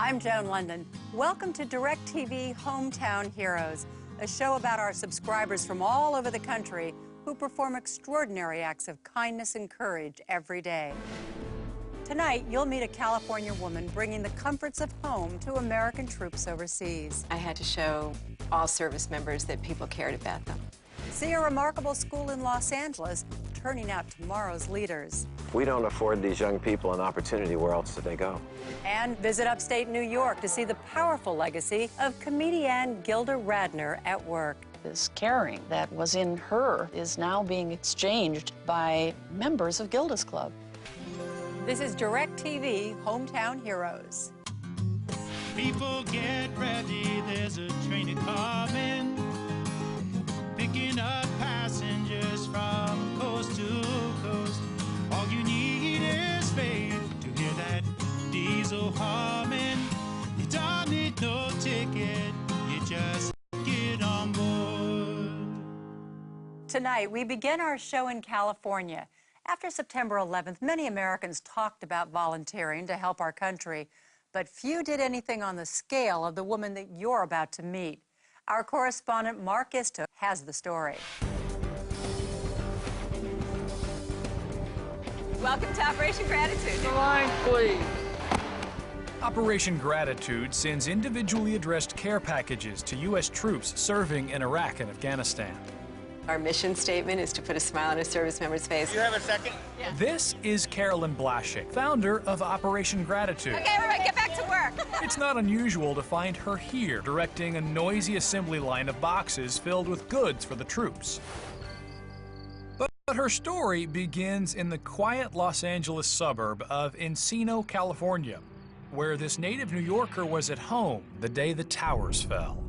I'm Joan Lunden. Welcome to DirecTV Hometown Heroes, a show about our subscribers from all over the country who perform extraordinary acts of kindness and courage every day. Tonight, you'll meet a California woman bringing the comforts of home to American troops overseas. I had to show all service members that people cared about them. See a remarkable school in Los Angeles turning out tomorrow's leaders. If we don't afford these young people an opportunity, where else do they go? And visit upstate New York to see the powerful legacy of comedian Gilda Radner at work. This caring that was in her is now being exchanged by members of Gildas Club. This is DirecTV Hometown Heroes. People get ready, there's a train coming, picking up passengers from coast to coast. All you need is faith to hear that diesel humming. You don't need no ticket, you just get on board. Tonight, we begin our show in California. After September 11th, many Americans talked about volunteering to help our country, but few did anything on the scale of the woman that you're about to meet. Our correspondent, Mark Isto, has the story. Welcome to Operation Gratitude. The line, please. Operation Gratitude sends individually addressed care packages to U.S. troops serving in Iraq and Afghanistan. Our mission statement is to put a smile on a service member's face. You have a second? Yeah. This is Carolyn Block, founder of Operation Gratitude. Okay, everybody get back to work. It's not unusual to find her here directing a noisy assembly line of boxes filled with goods for the troops. But her story begins in the quiet Los Angeles suburb of Encino, California, where this native New Yorker was at home the day the towers fell.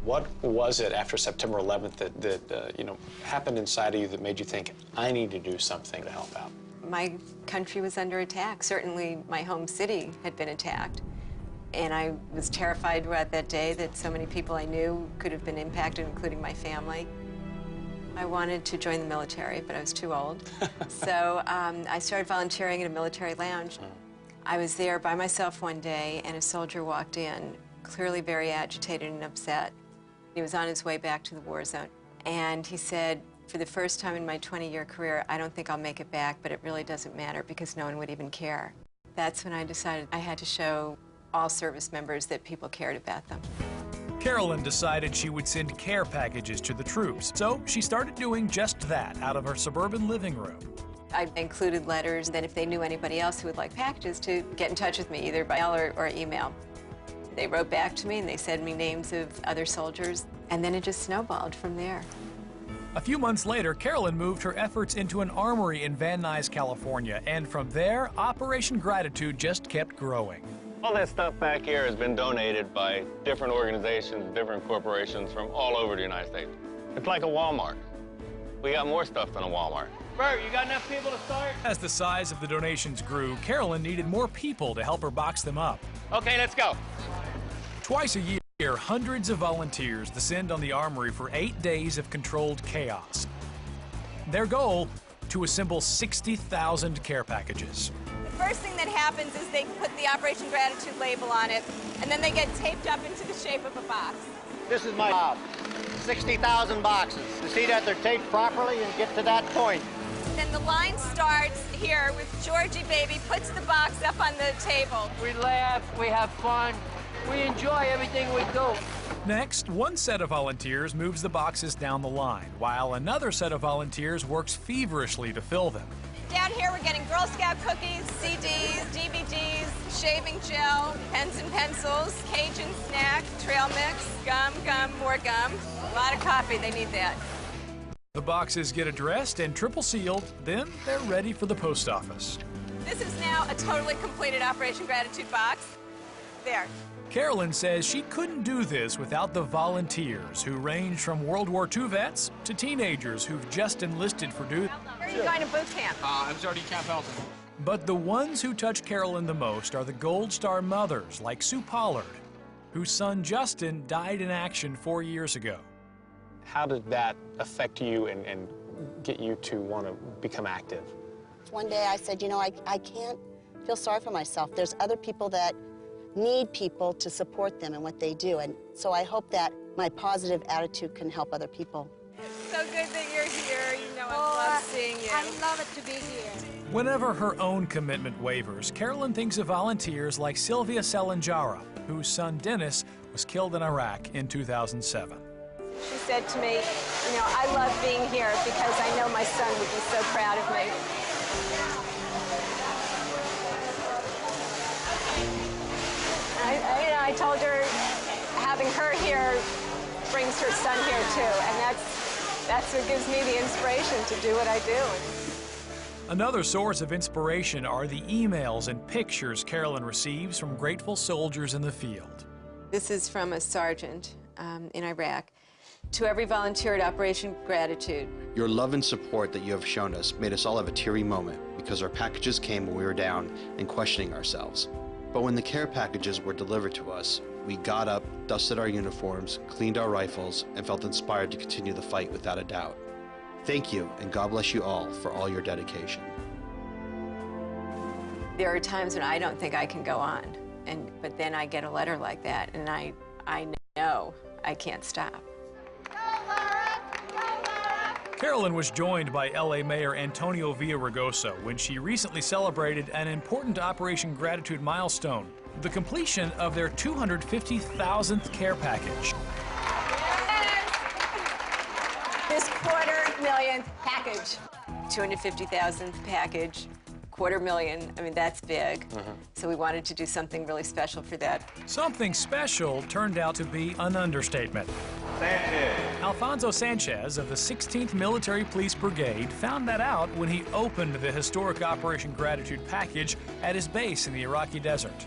What was it after September 11th that happened inside of you that made you think, I need to do something to help out? My country was under attack. Certainly my home city had been attacked. And I was terrified throughout that day that so many people I knew could have been impacted, including my family. I wanted to join the military, but I was too old. So I started volunteering at a military lounge. I was there by myself one day, and a soldier walked in, clearly very agitated and upset. He was on his way back to the war zone. And he said, for the first time in my 20-year career, I don't think I'll make it back, but it really doesn't matter because no one would even care. That's when I decided I had to show all service members that people cared about them. Carolyn decided she would send care packages to the troops, so she started doing just that out of her suburban living room. I included letters that if they knew anybody else who would like packages to get in touch with me, either by mail or email. They wrote back to me and they sent me names of other soldiers, and then it just snowballed from there. A few months later, Carolyn moved her efforts into an armory in Van Nuys, California, and from there, Operation Gratitude just kept growing. All that stuff back here has been donated by different organizations, different corporations from all over the United States. It's like a Walmart. We got more stuff than a Walmart. Bert, you got enough people to start? As the size of the donations grew, Carolyn needed more people to help her box them up. Okay, let's go. Twice a year, hundreds of volunteers descend on the armory for 8 days of controlled chaos. Their goal, to assemble 60,000 care packages. The first thing that happens is they put the Operation Gratitude label on it, and then they get taped up into the shape of a box. This is my job, 60,000 boxes, to see that they're taped properly and get to that point. Then the line starts here with Georgie Baby puts the box up on the table. We laugh, we have fun, we enjoy everything we do. Next, one set of volunteers moves the boxes down the line, while another set of volunteers works feverishly to fill them. Down here we're getting Girl Scout cookies, CDs, DVDs, shaving gel, pens and pencils, Cajun snack, trail mix, gum, more gum. A lot of coffee, they need that. The boxes get addressed and triple sealed, then they're ready for the post office. This is now a totally completed Operation Gratitude box. There. Carolyn says she couldn't do this without the volunteers who range from World War II vets to teenagers who've just enlisted for duty. Where are you going to boot camp? I'm starting Camp Elton. But the ones who touch Carolyn the most are the Gold Star mothers like Sue Pollard, whose son Justin died in action 4 years ago. How did that affect you and get you to want to become active? One day I said, you know, I can't feel sorry for myself. There's other people that need people to support them in what they do. And so I hope that my positive attitude can help other people. So good that you're here. You know, I love seeing you. I love it to be here. Whenever her own commitment wavers, Carolyn thinks of volunteers like Sylvia Salanjara, whose son Dennis was killed in Iraq in 2007. She said to me, you know, I love being here because I know my son would be so proud of me. I told her having her here brings her son here too, and that's what gives me the inspiration to do what I do. Another source of inspiration are the emails and pictures Carolyn receives from grateful soldiers in the field. This is from a sergeant in Iraq. To every volunteer at Operation Gratitude. Your love and support that you have shown us made us all have a teary moment because our packages came when we were down and questioning ourselves. But when the care packages were delivered to us, we got up, dusted our uniforms, cleaned our rifles, and felt inspired to continue the fight without a doubt. Thank you, and God bless you all for all your dedication. There are times when I don't think I can go on, but then I get a letter like that, and I know I can't stop. Carolyn was joined by LA Mayor Antonio Villaraigosa when she recently celebrated an important Operation Gratitude milestone, the completion of their 250,000th care package. This $250,000 package. 250,000th package, $250,000, I mean, that's big. So we wanted to do something really special for that. Something special turned out to be an understatement. Sanchez. Alfonso Sanchez of the 16th Military Police Brigade found that out when he opened the historic Operation Gratitude package at his base in the Iraqi desert.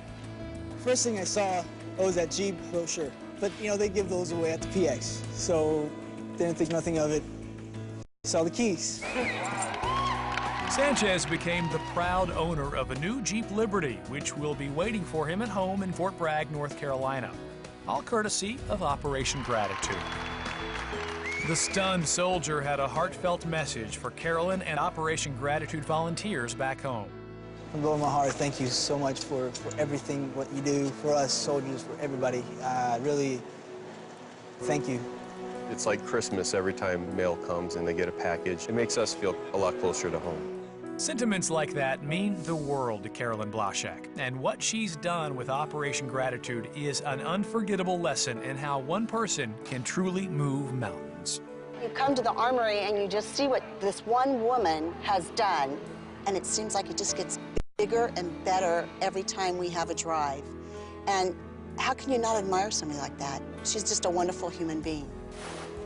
First thing I saw was that Jeep brochure, but you know, they give those away at the PX, so didn't think nothing of it. Saw the keys. Sanchez became the proud owner of a new Jeep Liberty, which will be waiting for him at home in Fort Bragg, North Carolina, all courtesy of Operation Gratitude. The stunned soldier had a heartfelt message for Carolyn and Operation Gratitude volunteers back home. From the bottom of my heart, thank you so much for everything, what you do for us soldiers, for everybody. Really, thank you. It's like Christmas every time mail comes and they get a package. It makes us feel a lot closer to home. Sentiments like that mean the world to Carolyn Block, and what she's done with Operation Gratitude is an unforgettable lesson in how one person can truly move mountains. You come to the armory and you just see what this one woman has done, and it seems like it just gets bigger and better every time we have a drive. And how can you not admire somebody like that? She's just a wonderful human being.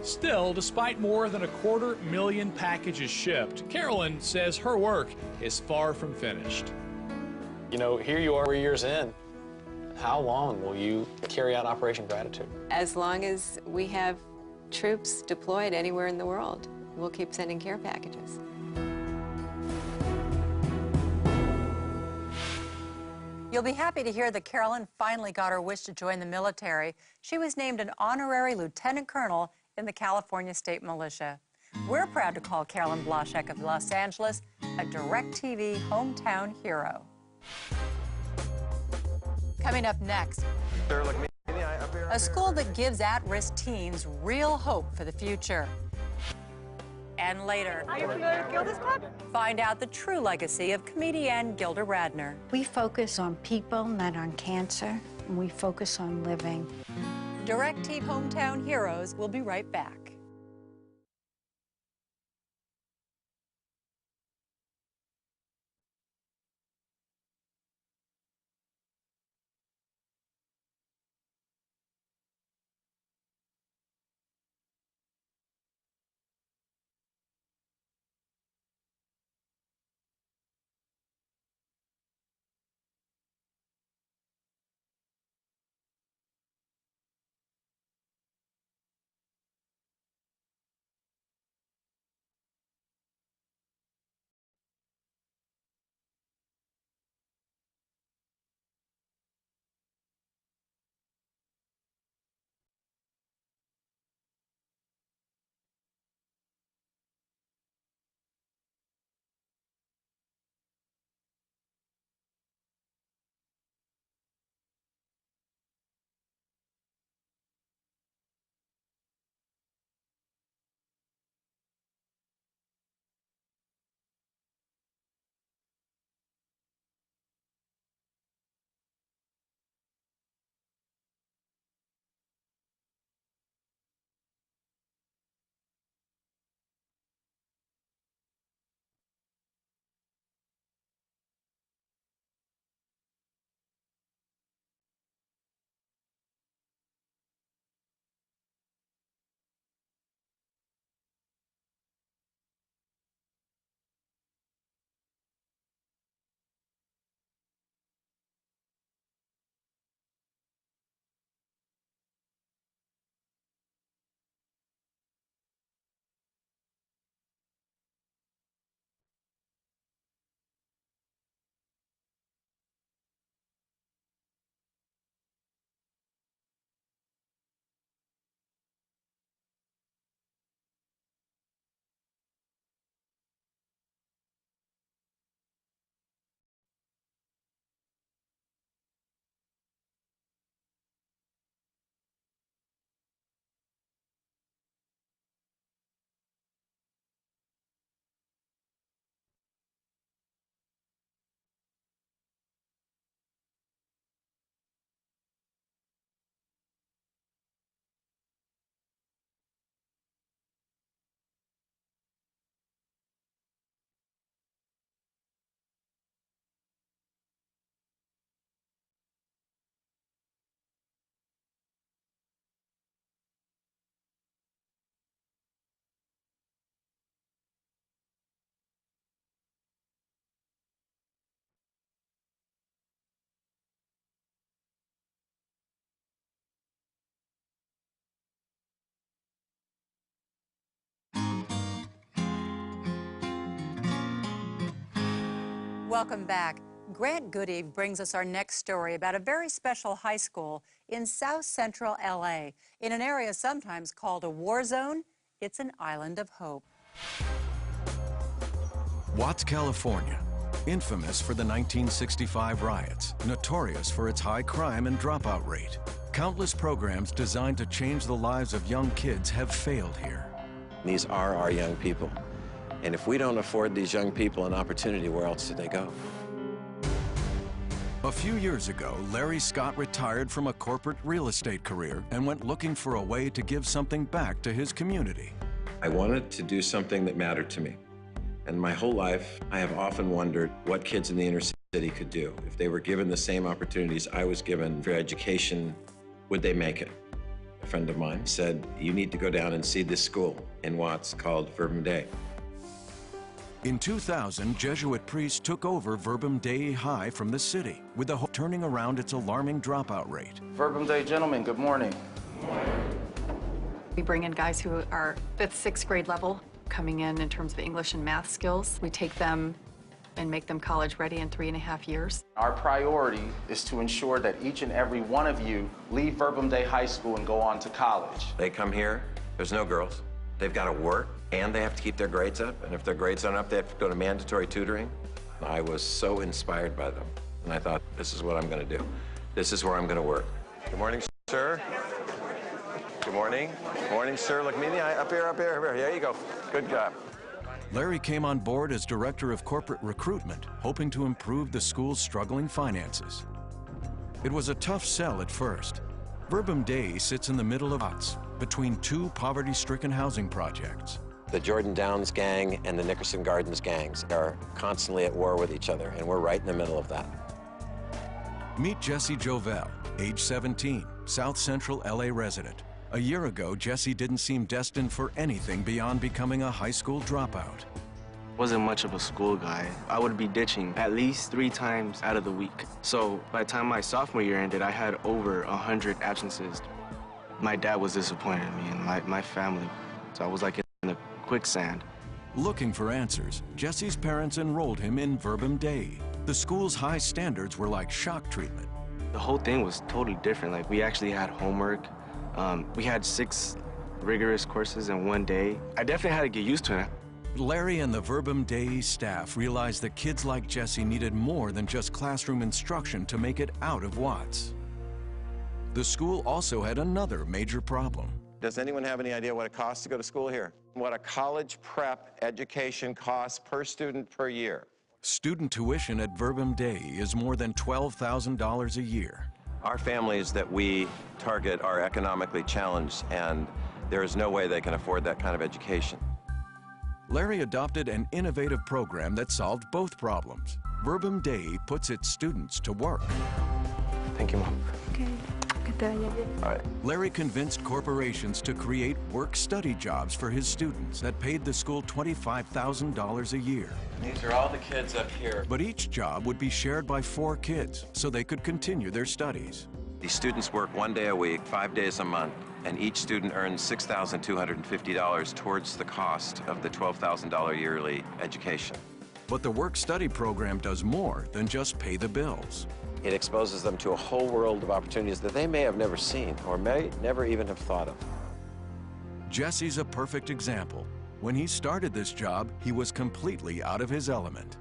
Still, despite more than 250,000 packages shipped, Carolyn says her work is far from finished. You know, here you are 3 years in. How long will you carry out Operation Gratitude? As long as we have troops deployed anywhere in the world, we'll keep sending care packages. You'll be happy to hear that Carolyn finally got her wish to join the military. She was named an honorary lieutenant colonel in the California State Militia. We're proud to call Carolyn Block of Los Angeles a DirecTV hometown hero. Coming up next, a school that gives at-risk teens real hope for the future. And later, Are you familiar with Gildas Club? find out the true legacy of comedian Gilda Radner. We focus on people, not on cancer, and we focus on living. DirecTV Hometown Heroes will be right back. Welcome back. Grant Goody brings us our next story about a very special high school in South Central LA. In an area sometimes called a war zone, it's an island of hope. Watts, California, infamous for the 1965 riots, notorious for its high crime and dropout rate. Countless programs designed to change the lives of young kids have failed here. These are our young people. And if we don't afford these young people an opportunity, where else do they go? A few years ago, Larry Scott retired from a corporate real estate career and went looking for a way to give something back to his community. I wanted to do something that mattered to me. And my whole life, I have often wondered what kids in the inner city could do. If they were given the same opportunities I was given for education, would they make it? A friend of mine said, you need to go down and see this school in Watts called Verbum Dei. In 2000, Jesuit priests took over Verbum Dei High from the city, with the hope turning around its alarming dropout rate. Verbum Dei gentlemen, good morning. We bring in guys who are 5th, 6th grade level, coming in terms of English and math skills. We take them and make them college ready in 3.5 years. Our priority is to ensure that each and every one of you leave Verbum Dei High School and go on to college. They come here, there's no girls. They've got to work, and they have to keep their grades up. And if their grades aren't up, they have to go to mandatory tutoring. I was so inspired by them. And I thought, this is what I'm going to do. This is where I'm going to work. Good morning, sir. Good morning. Good morning, sir. Look me in the eye. Up here, up here, up here. There you go. Good job. Larry came on board as director of corporate recruitment, hoping to improve the school's struggling finances. It was a tough sell at first. Verbum Dei sits in the middle of Watts, between two poverty-stricken housing projects. The Jordan Downs gang and the Nickerson Gardens gangs are constantly at war with each other, and we're right in the middle of that. Meet Jesse Jovel, age 17, South Central LA resident. A year ago, Jesse didn't seem destined for anything beyond becoming a high school dropout. Wasn't much of a school guy. I would be ditching at least 3 times out of the week. So by the time my sophomore year ended, I had over 100 absences. My dad was disappointed in me and my family, so I was like in a quicksand. Looking for answers, Jesse's parents enrolled him in Verbum Dei. The school's high standards were like shock treatment. The whole thing was totally different. Like, we actually had homework. We had 6 rigorous courses in one day. I definitely had to get used to it. Larry and the Verbum Dei staff realized that kids like Jesse needed more than just classroom instruction to make it out of Watts. The school also had another major problem. Does anyone have any idea what it costs to go to school here? What a college prep education costs per student per year? Student tuition at Verbum Dei is more than $12,000 a year. Our families that we target are economically challenged, and there is no way they can afford that kind of education. Larry adopted an innovative program that solved both problems. Verbum Dei puts its students to work. Thank you, Mom. Okay. All right. Larry convinced corporations to create work-study jobs for his students that paid the school $25,000 a year. These are all the kids up here. But each job would be shared by 4 kids, so they could continue their studies. These students work 1 day a week, 5 days a month, and each student earns $6,250 towards the cost of the $12,000 yearly education. But the work-study program does more than just pay the bills. It exposes them to a whole world of opportunities that they may have never seen or may never even have thought of. Jesse's a perfect example. When he started this job, he was completely out of his element.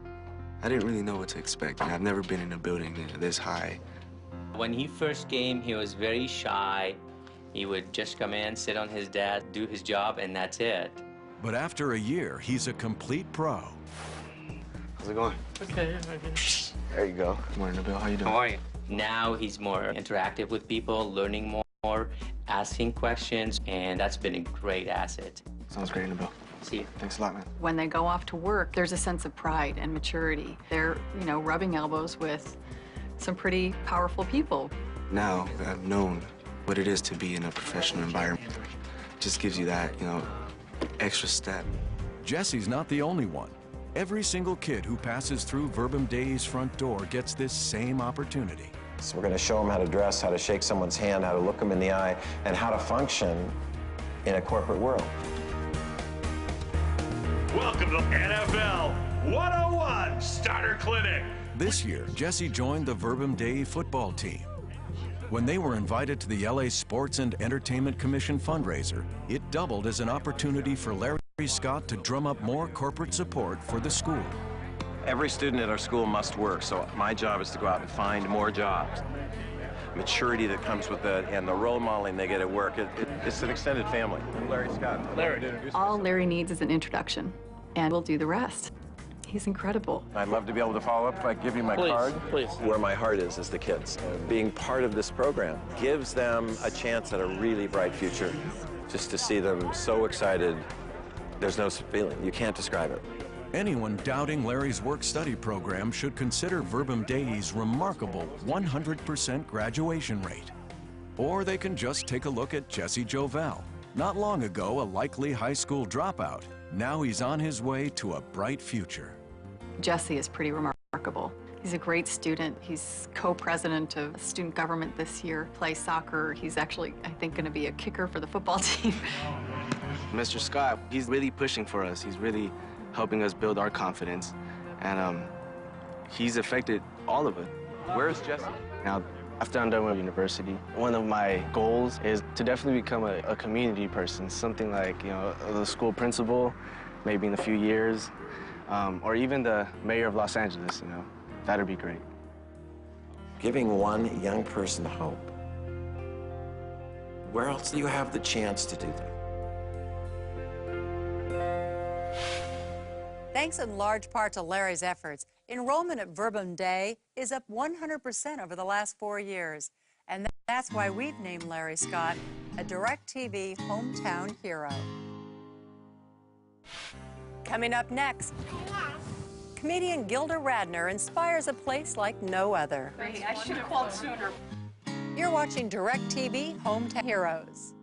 I didn't really know what to expect. I've never been in a building this high. When he first came, he was very shy. He would just come in, sit on his desk, do his job, and that's it. But after a year, he's a complete pro. How's it going? Okay. There you go. Good morning, Bill. How you doing? How are you? Now he's more interactive with people, learning more, asking questions, and that's been a great asset. Sounds great, Bill. See you. Thanks a lot, man. When they go off to work, there's a sense of pride and maturity. They're, rubbing elbows with some pretty powerful people. Now that I've known what it is to be in a professional environment, it just gives you that, extra step. Jesse's not the only one. Every single kid who passes through Verbum Dei's front door gets this same opportunity. So we're going to show them how to dress, how to shake someone's hand, how to look them in the eye, and how to function in a corporate world. Welcome to NFL 101 Starter Clinic. This year, Jesse joined the Verbum Dei football team. When they were invited to the LA Sports and Entertainment Commission fundraiser, it doubled as an opportunity for Larry Scott to drum up more corporate support for the school. Every student at our school must work, so my job is to go out and find more jobs. Maturity that comes with that and the role modeling they get at work, it's an extended family. I'm Larry Scott. Larry. All Larry needs is an introduction, and we'll do the rest. He's incredible. I'd love to be able to follow up if I give you my card. Please. Where my heart is the kids. Being part of this program gives them a chance at a really bright future. Just to see them so excited, there's no feeling. You can't describe it. Anyone doubting Larry's work-study program should consider Verbum Dei's remarkable 100% graduation rate. Or they can just take a look at Jesse Jovel. Not long ago, a likely high school dropout. Now he's on his way to a bright future. Jesse is pretty remarkable. He's a great student. He's co-president of student government this year, plays soccer. He's actually, I think, going to be a kicker for the football team. Mr. Scott, he's really pushing for us. He's really helping us build our confidence, and he's affected all of it. Where's Jesse? Now, after I'm done with university, one of my goals is to definitely become a community person, something like, you know, the school principal, maybe in a few years, or even the mayor of Los Angeles, you know. That'd be great. Giving one young person hope. Where else do you have the chance to do that? Thanks in large part to Larry's efforts, enrollment at Verbum Dei is up 100% over the last 4 years. And that's why we've named Larry Scott a DirecTV hometown hero. Coming up next, comedian Gilda Radner inspires a place like no other. Hey, I should have called sooner. You're watching DirecTV Hometown Heroes.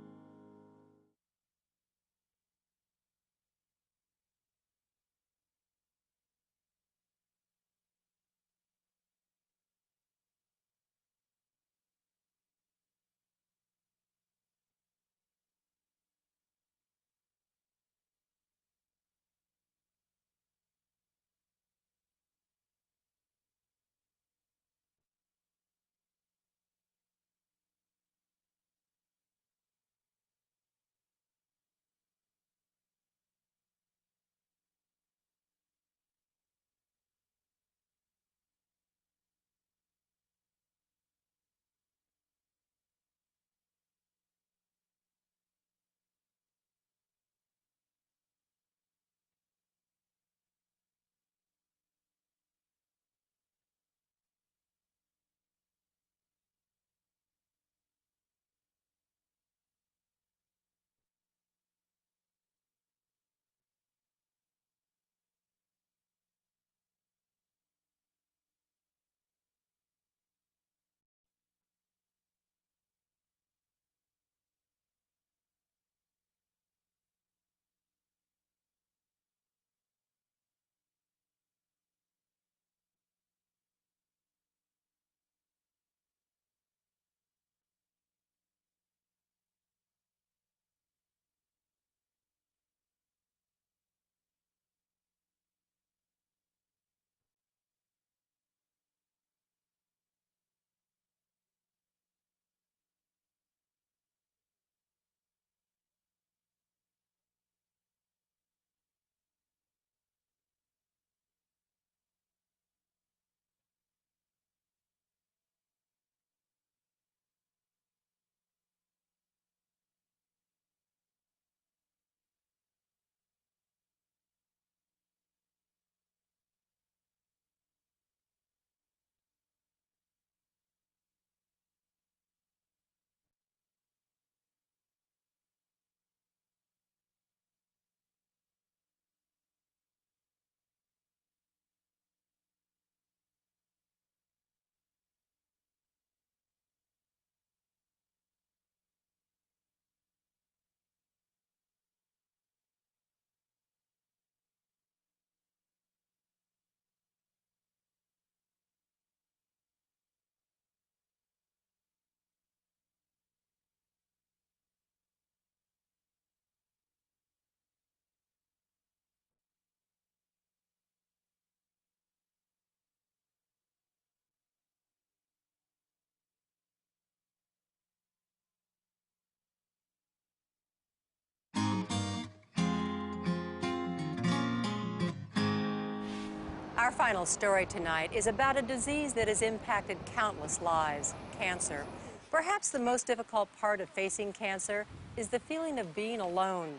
Our final story tonight is about a disease that has impacted countless lives, cancer. Perhaps the most difficult part of facing cancer is the feeling of being alone.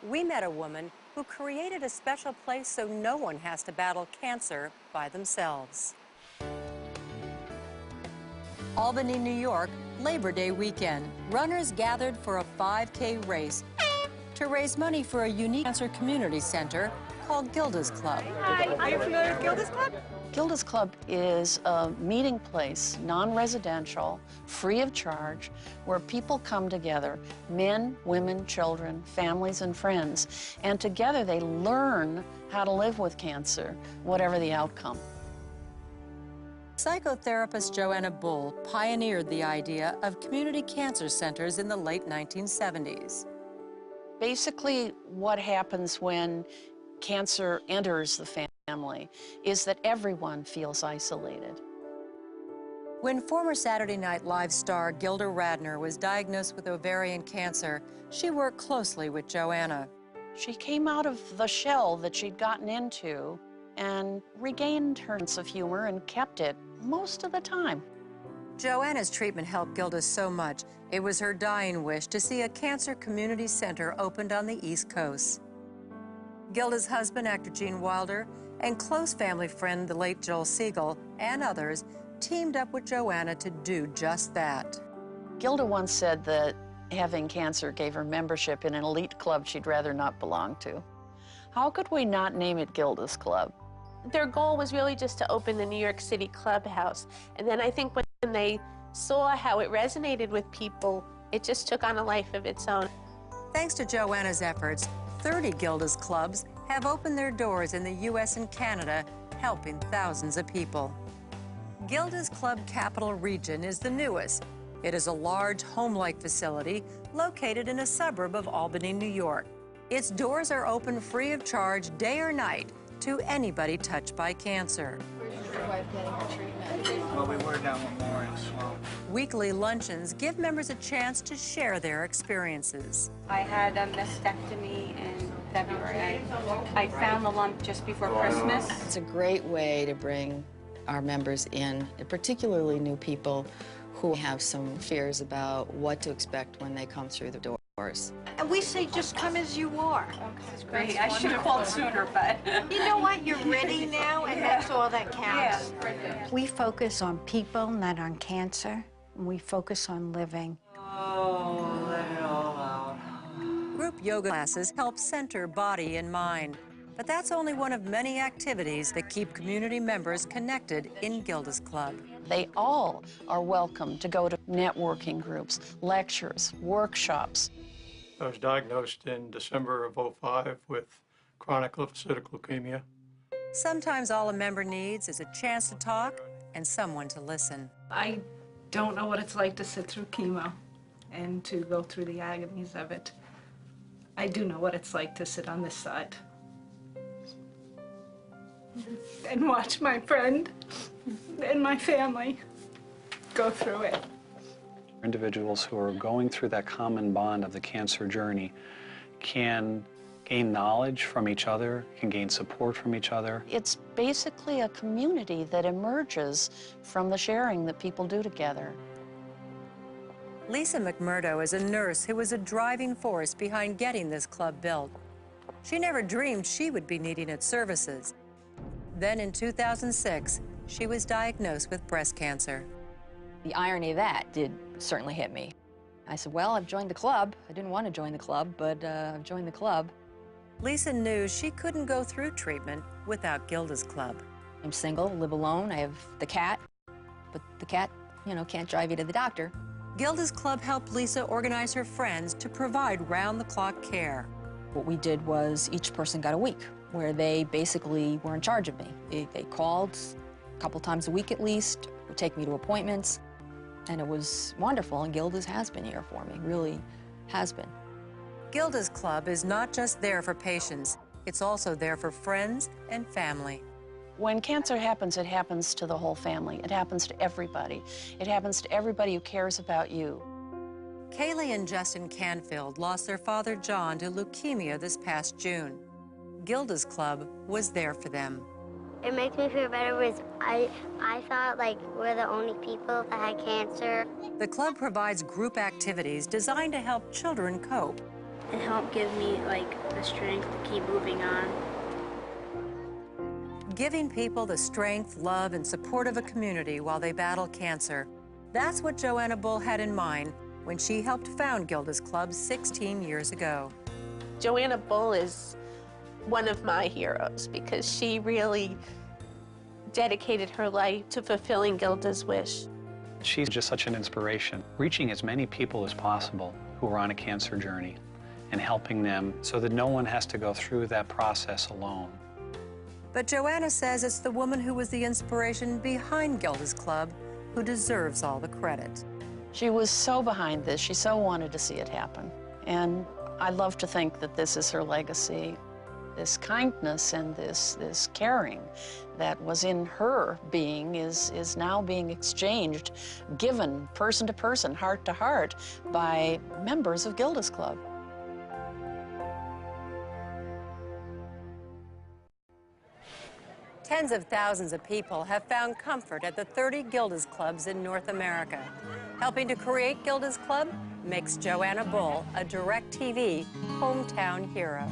We met a woman who created a special place so no one has to battle cancer by themselves. Albany, New York, Labor Day weekend. Runners gathered for a 5K race to raise money for a unique cancer community center called Gildas Club. Hi, are you familiar with Gildas Club? Gildas Club is a meeting place, non-residential, free of charge, where people come together, men, women, children, families, and friends, and together they learn how to live with cancer, whatever the outcome. Psychotherapist Joanna Bull pioneered the idea of community cancer centers in the late 1970s. Basically, what happens when cancer enters the family is that everyone feels isolated. When former Saturday Night Live star Gilda Radner was diagnosed with ovarian cancer, she worked closely with Joanna. She came out of the shell that she'd gotten into and regained her sense of humor and kept it most of the time. Joanna's treatment helped Gilda so much, it was her dying wish to see a cancer community center opened on the East Coast. Gilda's husband, actor Gene Wilder, and close family friend, the late Joel Siegel, and others, teamed up with Joanna to do just that. Gilda once said that having cancer gave her membership in an elite club she'd rather not belong to. How could we not name it Gildas Club? Their goal was really just to open the New York City clubhouse. And then I think when they saw how it resonated with people, it just took on a life of its own. Thanks to Joanna's efforts, 30 Gildas Clubs have opened their doors in the U.S. and Canada, helping thousands of people. Gildas Club Capital Region is the newest. It is a large home-like facility located in a suburb of Albany, New York. Its doors are open free of charge day or night to anybody touched by cancer. Where's your wife getting her treatment? Well, we were down Memorial Swamp. Weekly luncheons give members a chance to share their experiences. I had a mastectomy in February. I found the lump just before Christmas. It's a great way to bring our members in, particularly new people who have some fears about what to expect when they come through the doors. And we say just come as you are. That's great. I should have called sooner, but... You know what? You're ready now, and that's all that counts. Yeah. We focus on people, not on cancer. And we focus on living. Oh, let it all out. Group yoga classes help center body and mind. But that's only one of many activities that keep community members connected in Gildas Club. They all are welcome to go to networking groups, lectures, workshops. I was diagnosed in December of '05 with chronic lymphocytic leukemia. Sometimes all a member needs is a chance to talk and someone to listen. I don't know what it's like to sit through chemo and to go through the agonies of it. I do know what it's like to sit on this side and watch my friend and my family go through it. Individuals who are going through that common bond of the cancer journey can gain knowledge from each other, can gain support from each other. It's basically a community that emerges from the sharing that people do together. Lisa McMurdo is a nurse who was a driving force behind getting this club built. She never dreamed she would be needing its services. Then in 2006, she was diagnosed with breast cancer. The irony of that did certainly hit me. I said, well, I've joined the club. I didn't want to join the club, but I've joined the club. Lisa knew she couldn't go through treatment without Gildas Club. I'm single, live alone. I have the cat, but the cat, you know, can't drive you to the doctor. Gildas Club helped Lisa organize her friends to provide round-the-clock care. What we did was each person got a week where they basically were in charge of me. They called a couple times a week at least, would take me to appointments, and it was wonderful, and Gildas has been here for me, really has been. Gildas Club is not just there for patients, it's also there for friends and family. When cancer happens, it happens to the whole family. It happens to everybody. It happens to everybody who cares about you. Kaylee and Justin Canfield lost their father, John, to leukemia this past June. Gildas Club was there for them. It makes me feel better because I thought like we're the only people that had cancer. The club provides group activities designed to help children cope. It helped give me like the strength to keep moving on. Giving people the strength, love, and support of a community while they battle cancer. That's what Joanna Bull had in mind when she helped found Gildas Club 16 years ago. Joanna Bull is one of my heroes because she really dedicated her life to fulfilling Gilda's wish. She's just such an inspiration, reaching as many people as possible who are on a cancer journey and helping them so that no one has to go through that process alone. But Joanna says it's the woman who was the inspiration behind Gildas Club who deserves all the credit. She was so behind this. She so wanted to see it happen. And I love to think that this is her legacy. This kindness and this caring that was in her being is now being exchanged, given person to person, heart to heart, by members of Gildas Club. Tens of thousands of people have found comfort at the 30 Gildas Clubs in North America. Helping to create Gildas Club makes Joanna Bull a DirecTV hometown hero.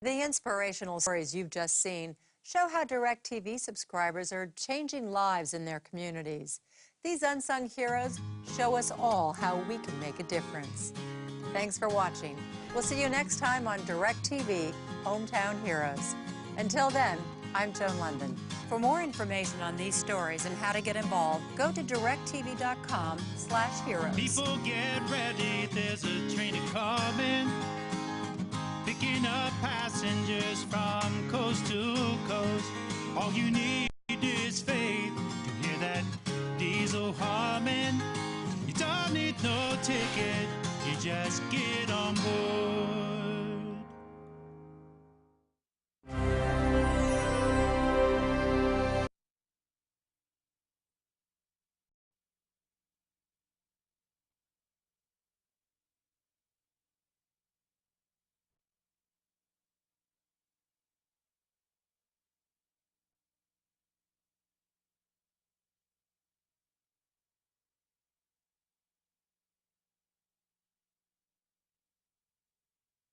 The inspirational stories you've just seen show how DirecTV subscribers are changing lives in their communities. These unsung heroes show us all how we can make a difference. Thanks for watching. We'll see you next time on DirecTV Hometown Heroes. Until then, I'm Joan Lunden. For more information on these stories and how to get involved, go to directtv.com/heroes. People get ready, there's a train coming, picking up passengers from coast to coast. All you need is faith to hear that diesel humming. You don't need no ticket, you just give